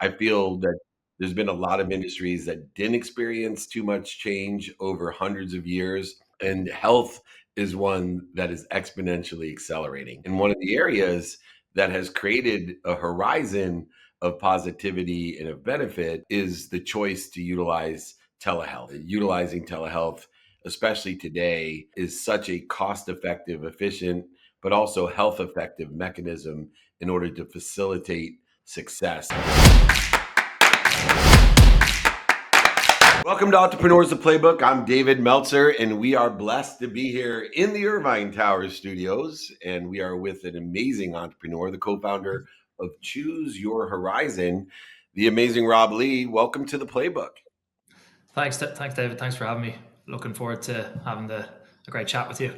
I feel that there's been a lot of industries that didn't experience too much change over hundreds of years, and health is one that is exponentially accelerating. And one of the areas that has created a horizon of positivity and of benefit is the choice to utilize telehealth. Utilizing telehealth, especially today, is such a cost effective, efficient, but also health effective mechanism in order to facilitate success. Welcome to Entrepreneurs the Playbook. I'm David Meltzer, and we are blessed to be here in the Irvine Towers studios. And we are with an amazing entrepreneur, the co-founder of Choose Your Horizon, the amazing Rob Lee. Welcome to the Playbook. Thanks, David. Thanks for having me. Looking forward to having a great chat with you.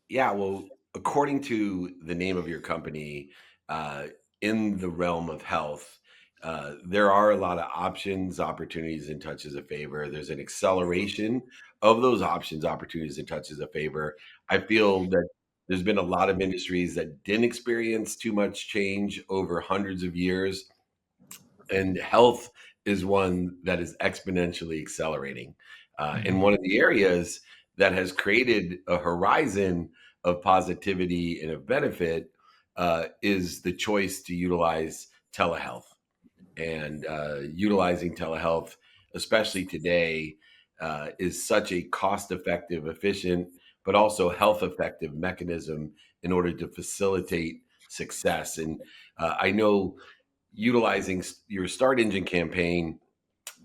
Yeah, well, according to the name of your company, uh, in the realm of health, there are a lot of options, opportunities, and touches of favor. There's an acceleration of those options, opportunities, and touches of favor. I feel that there's been a lot of industries that didn't experience too much change over hundreds of years, and health is one that is exponentially accelerating. And one of the areas that has created a horizon of positivity and of benefit is the choice to utilize telehealth. And utilizing telehealth, especially today, is such a cost effective, efficient, but also health effective mechanism in order to facilitate success. And I know utilizing your Start Engine campaign,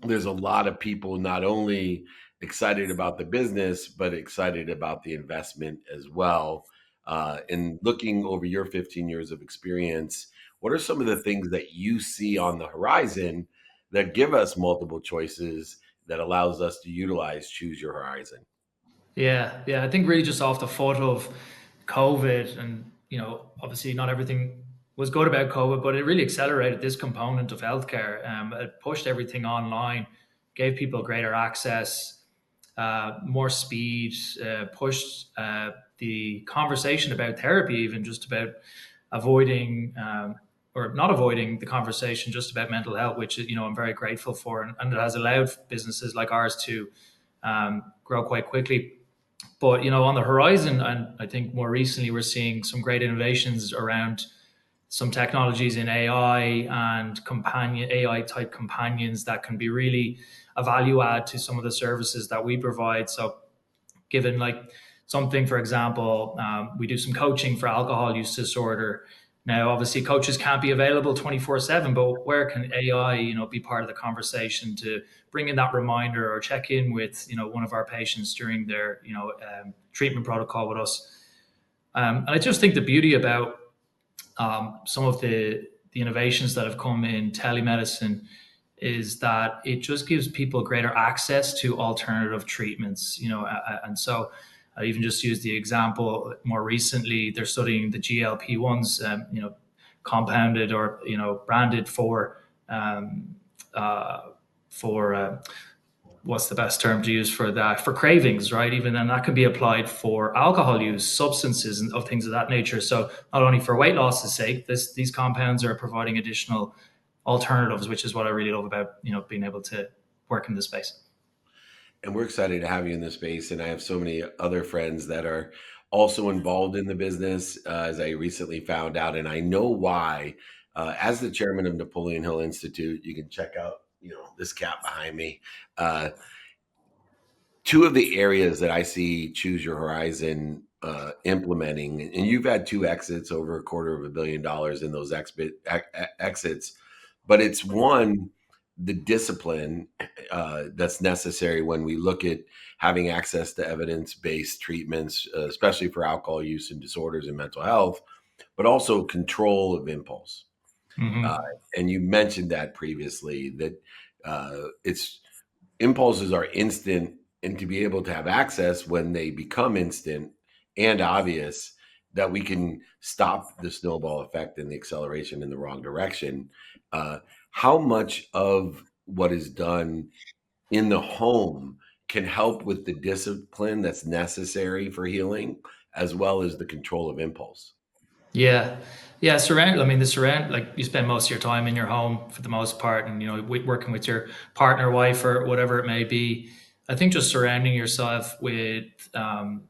there's a lot of people not only excited about the business, but excited about the investment as well. And looking over your 15 years of experience, what are some of the things that you see on the horizon that give us multiple choices that allows us to utilize Choose Your Horizon? Yeah. I think really just off the foot of COVID, and obviously not everything was good about COVID, but it really accelerated this component of healthcare. It pushed everything online, gave people greater access, more speed, pushed the conversation about therapy, even just about avoiding or not avoiding the conversation just about mental health, which I'm very grateful for, and it has allowed businesses like ours to grow quite quickly. But on the horizon, and I think more recently, we're seeing some great innovations around some technologies in AI and companion AI type companions that can be really a value add to some of the services that we provide. So, given like something, for example, we do some coaching for alcohol use disorder. Now, obviously, coaches can't be available 24/7, but where can AI, be part of the conversation to bring in that reminder or check in with, one of our patients during their, treatment protocol with us. And I just think the beauty about some of the innovations that have come in telemedicine is that it just gives people greater access to alternative treatments, and so I even just use the example more recently, they're studying the GLP-1s, compounded or, branded um, uh, for what's the best term to use for that, for cravings, right? Even then that can be applied for alcohol use, substances, and of things of that nature. So not only for weight loss's sake, these compounds are providing additional alternatives, which is what I really love about being able to work in this space. And we're excited to have you in this space. And I have so many other friends that are also involved in the business, as I recently found out. And I know why. As the chairman of Napoleon Hill Institute, you can check out, this cap behind me. Uh, Two of the areas that I see Choose Your Horizon implementing, and you've had two exits over $250 million in those exits, but it's one, the discipline that's necessary when we look at having access to evidence-based treatments, especially for alcohol use and disorders and mental health, but also control of impulse. Uh, Hmm. and you mentioned that previously, that it's impulses are instant, and to be able to have access when they become instant and obvious, that we can stop the snowball effect and the acceleration in the wrong direction. uh, how much of what is done in the home can help with the discipline that's necessary for healing, as well as the control of impulse? Yeah. Yeah, I mean, the surround, like you spend most of your time in your home for the most part, and, working with your partner, wife, or whatever it may be. I think just surrounding yourself with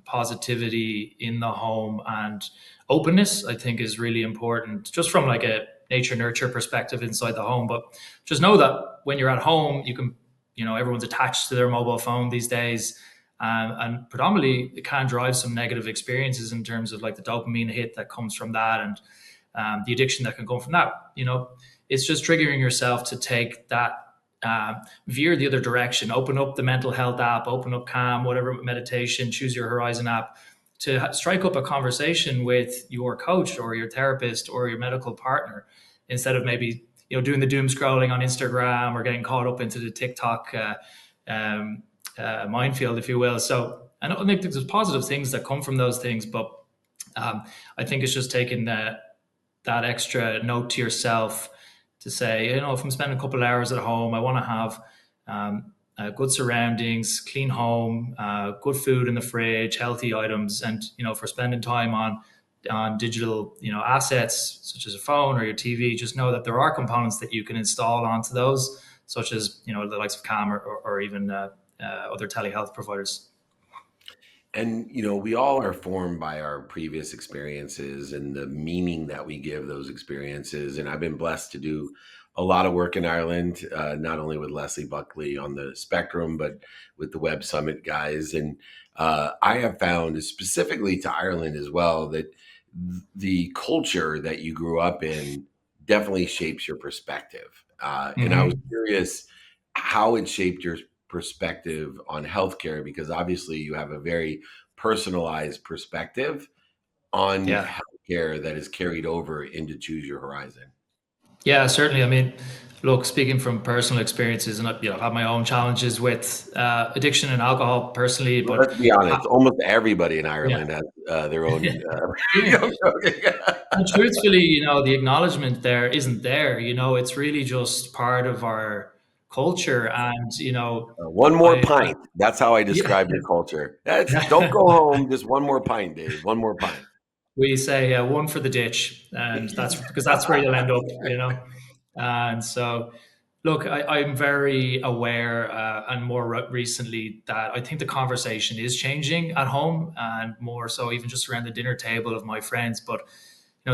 positivity in the home and openness, I think, is really important, just from like a nature nurture perspective inside the home. But just know that when you're at home, everyone's attached to their mobile phone these days, and predominantly it can drive some negative experiences in terms of like the dopamine hit that comes from that, and the addiction that can come from that. It's just triggering yourself to take that, veer the other direction. Open up the mental health app, open up Calm, whatever, meditation, choose your horizon app, to strike up a conversation with your coach or your therapist or your medical partner, instead of maybe doing the doom scrolling on Instagram or getting caught up into the TikTok um, minefield, if you will. So I don't think there's positive things that come from those things, but I think it's just taking that extra note to yourself to say, if I'm spending a couple of hours at home, I want to have good surroundings, clean home, good food in the fridge, healthy items, and for spending time on digital assets such as a phone or your TV, just know that there are components that you can install onto those, such as the likes of Calm, or even other telehealth providers. And, we all are formed by our previous experiences and the meaning that we give those experiences. And I've been blessed to do a lot of work in Ireland, not only with Leslie Buckley on the spectrum, but with the Web Summit guys. And I have found, specifically to Ireland as well, that the culture that you grew up in definitely shapes your perspective. And I was Hmm. curious how it shaped your perspective on healthcare, because obviously you have a very personalized perspective on Yeah. healthcare that is carried over into Choose Your Horizon. Yeah, certainly. I mean, look, speaking from personal experiences, and I've had my own challenges with addiction and alcohol personally, Well, but let's be honest, almost everybody in yeah, Ireland has their own. yeah. I'm joking. And truthfully, the acknowledgement there isn't there. It's really just part of our culture, and One more I pint. That's how I yeah. describe your culture. Don't go home. Just one more pint, Dave. One more pint. We say one for the ditch, and that's because that's where you'll end up. And so, look, I'm very aware, and more recently, that I think the conversation is changing at home, and more so even just around the dinner table of my friends. But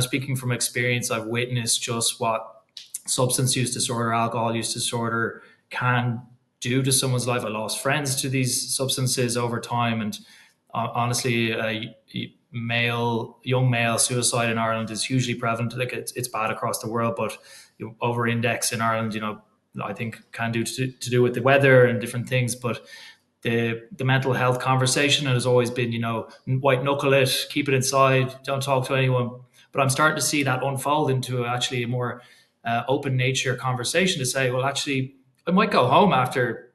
speaking from experience, I've witnessed just what substance use disorder, alcohol use disorder can do to someone's life. I lost friends to these substances over time, and honestly, young male suicide in Ireland is hugely prevalent. Like it's bad across the world, but over index in Ireland, I think can to do with the weather and different things. But the mental health conversation has always been, white knuckle it, keep it inside, don't talk to anyone. But I'm starting to see that unfold into actually a more open nature conversation, to say, well, actually, I might go home after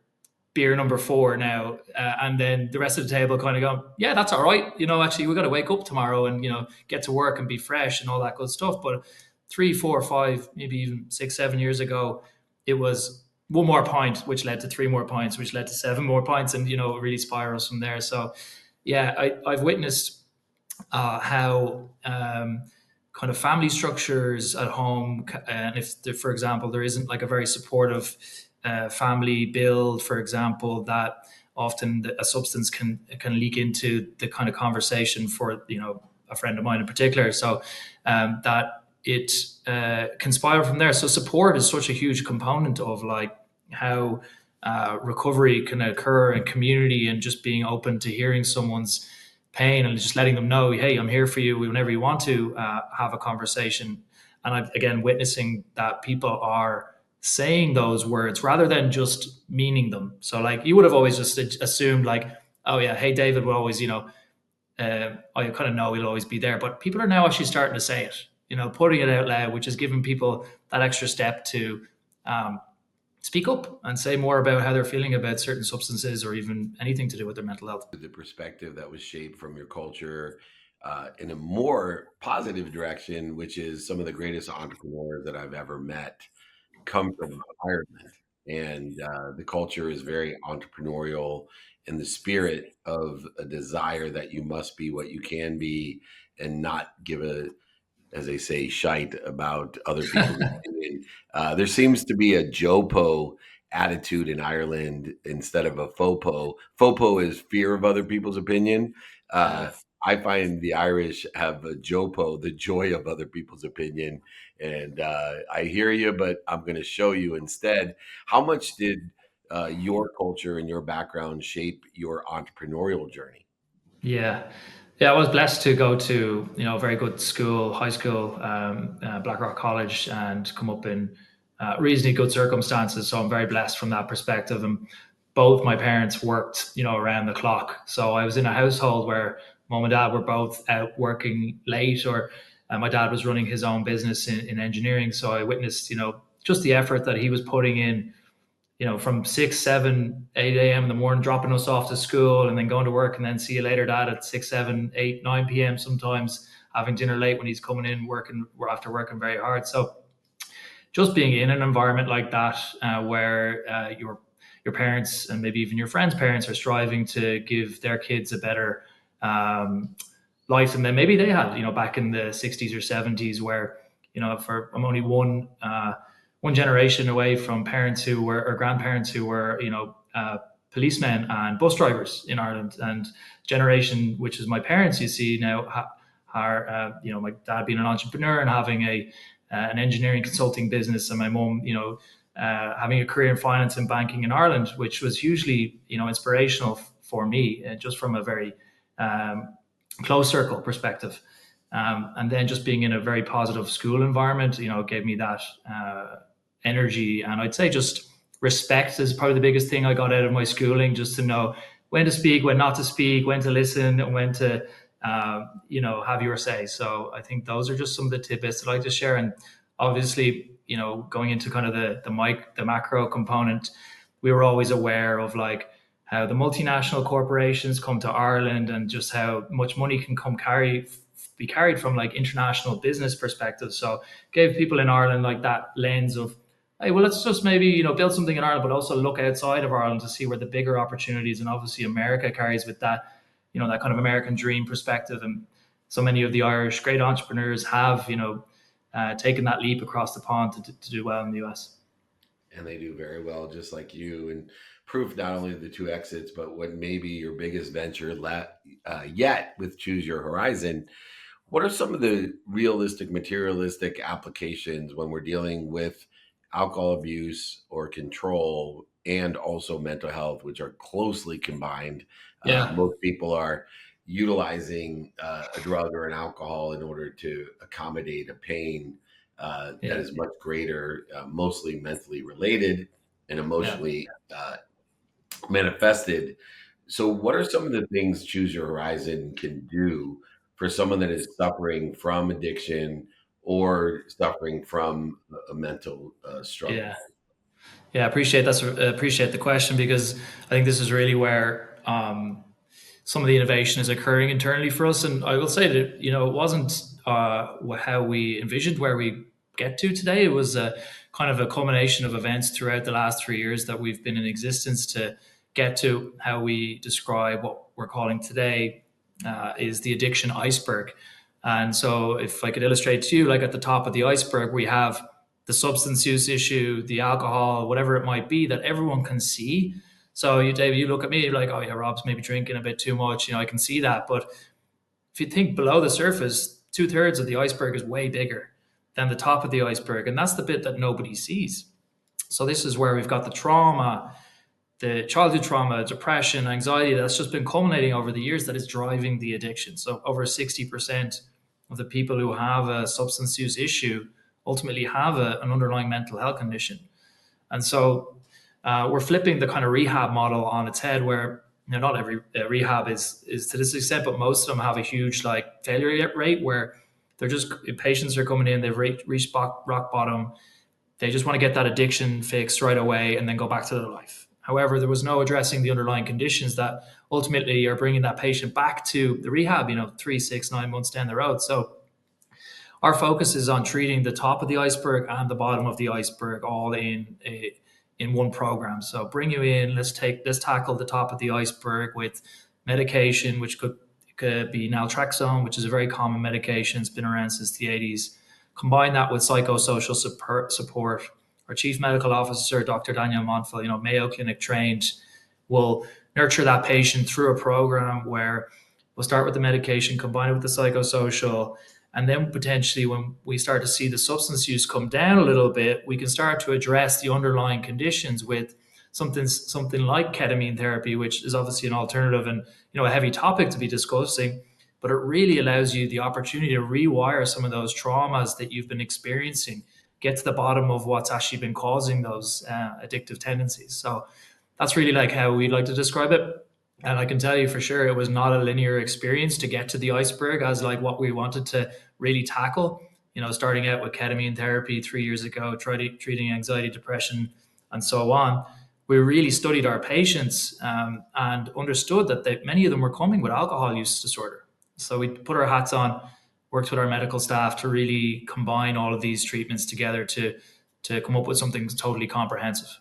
beer number four now, and then the rest of the table kind of go, yeah, that's all right. Actually, we got to wake up tomorrow and get to work and be fresh and all that good stuff. But 3, 4, 5, maybe even 6, 7 years ago, it was one more pint, which led to three more pints, which led to seven more pints, and it really spirals from there. So, yeah, I've witnessed how kind of family structures at home, and if there, for example, there isn't like a very supportive family build, for example, that often a substance can leak into the kind of conversation for a friend of mine in particular. So that it can spiral from there. So support is such a huge component of like how recovery can occur in community, and just being open to hearing someone's pain and just letting them know, hey, I'm here for you whenever you want to have a conversation. And I've again witnessing that people are saying those words rather than just meaning them. So like you would have always just assumed like, oh yeah, hey, David will always, I kind of know he'll always be there. But people are now actually starting to say it, putting it out loud, which is giving people that extra step to um, speak up and say more about how they're feeling about certain substances or even anything to do with their mental health. The perspective that was shaped from your culture in a more positive direction, which is some of the greatest entrepreneurs that I've ever met come from Ireland. And the culture is very entrepreneurial in the spirit of a desire that you must be what you can be and not give as they say, shite about other people's opinion. There seems to be a Jopo attitude in Ireland instead of a FOPO. FOPO is fear of other people's opinion. Uh, Uh, I find the Irish have a Jopo, the joy of other people's opinion. And I hear you, but I'm going to show you instead. How much did your culture and your background shape your entrepreneurial journey? Yeah. Yeah, I was blessed to go to a very good school, high school, Blackrock College, and come up in reasonably good circumstances. So I'm very blessed from that perspective. And both my parents worked, around the clock. So I was in a household where mom and dad were both out working late, or my dad was running his own business in engineering. So I witnessed, just the effort that he was putting in, from 6, 7, 8 a.m. in the morning, dropping us off to school and then going to work, and then see you later, dad, at 6, 7, 8, 9 p.m. sometimes, having dinner late when he's coming in working after working very hard. So just being in an environment like that, where your parents and maybe even your friends' parents are striving to give their kids a better life than maybe they had, back in the 60s or 70s, where, for I'm only one generation away from parents who were, or grandparents who were, policemen and bus drivers in Ireland, and generation, which is my parents, you see now, are, my dad being an entrepreneur and having an engineering consulting business, and my mom, having a career in finance and banking in Ireland, which was hugely, inspirational for me, just from a very um, close circle perspective. And then just being in a very positive school environment, gave me that energy. And I'd say just respect is probably the biggest thing I got out of my schooling, just to know when to speak, when not to speak, when to listen, and when to, have your say. So I think those are just some of the tidbits that I like to share. And obviously, going into kind of the macro component, we were always aware of like how the multinational corporations come to Ireland, and just how much money can be carried from like international business perspective. So gave people in Ireland like that lens of, hey, well, let's just maybe build something in Ireland, but also look outside of Ireland to see where the bigger opportunities. And obviously, America carries with that, that kind of American dream perspective. And so many of the Irish great entrepreneurs have, taken that leap across the pond to do well in the US. And they do very well, just like you. And proof not only of the two exits, but what may be your biggest venture yet with Choose Your Horizon. What are some of the realistic, materialistic applications when we're dealing with alcohol abuse or control and also mental health, which are closely combined? Yeah, Most people are utilizing a drug or an alcohol in order to accommodate a pain that yeah, is much greater, mostly mentally related and yeah. emotionally manifested. So, what are some of the things Choose Your Horizon can do for someone that is suffering from addiction or suffering from a mental struggle? Yeah. Yeah, appreciate the question, because I think this is really where some of the innovation is occurring internally for us. And I will say that it wasn't how we envisioned where we get to today. It was a kind of a culmination of events throughout the last 3 years that we've been in existence to get to how we describe what we're calling today is the addiction iceberg. And so, if I could illustrate to you, like at the top of the iceberg, we have the substance use issue, the alcohol, whatever it might be, that everyone can see. So you, David, you look at me, you're like, oh yeah, Rob's maybe drinking a bit too much. I can see that. But if you think below the surface, 2/3 of the iceberg is way bigger than the top of the iceberg. And that's the bit that nobody sees. So this is where we've got the trauma, the childhood trauma, depression, anxiety that's just been culminating over the years, that is driving the addiction. So over 60% of the people who have a substance use issue ultimately have an underlying mental health condition. And so we're flipping the kind of rehab model on its head, where not every rehab is to this extent, but most of them have a huge like failure rate, where they're just, patients are coming in, they've reached rock bottom, they just want to get that addiction fixed right away and then go back to their life. However, there was no addressing the underlying conditions that ultimately are bringing that patient back to the rehab, 3, 6, 9 months down the road. So our focus is on treating the top of the iceberg and the bottom of the iceberg all in one program. So bring you in, let's tackle the top of the iceberg with medication, which could be naltrexone, which is a very common medication. It's been around since the 80s. Combine that with psychosocial support. Our chief medical officer, Dr. Daniel Monfil, Mayo Clinic trained, will nurture that patient through a program where we'll start with the medication, combine it with the psychosocial, and then potentially when we start to see the substance use come down a little bit, we can start to address the underlying conditions with something like ketamine therapy, which is obviously an alternative and a heavy topic to be discussing, but it really allows you the opportunity to rewire some of those traumas that you've been experiencing, get to the bottom of what's actually been causing those addictive tendencies. So that's really like how we like to describe it. And I can tell you for sure, it was not a linear experience to get to the iceberg as like what we wanted to really tackle. Starting out with ketamine therapy 3 years ago, treating anxiety, depression, and so on. We really studied our patients and understood that many of them were coming with alcohol use disorder. So we put our hats on, worked with our medical staff to really combine all of these treatments together to come up with something totally comprehensive.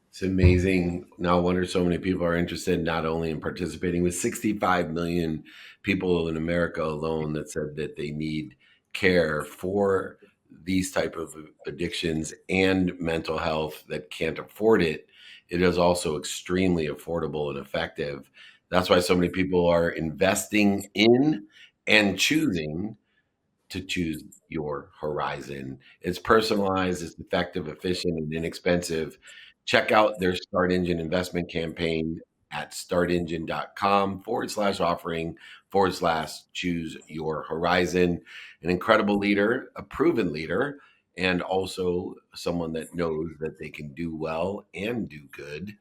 It's amazing. No wonder so many people are interested not only in participating with 65 million people in America alone that said that they need care for these type of addictions and mental health that can't afford it. It is also extremely affordable and effective. That's why so many people are investing in and to choose your horizon. It's personalized, it's effective, efficient, and inexpensive. Check out their Start Engine investment campaign at startengine.com/offering/, choose your horizon. An incredible leader, a proven leader, and also someone that knows that they can do well and do good.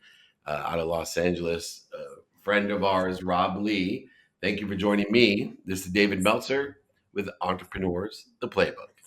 Out of Los Angeles, a friend of ours, Rob Lee. Thank you for joining me. This is David Meltzer with Entrepreneurs, the Playbook.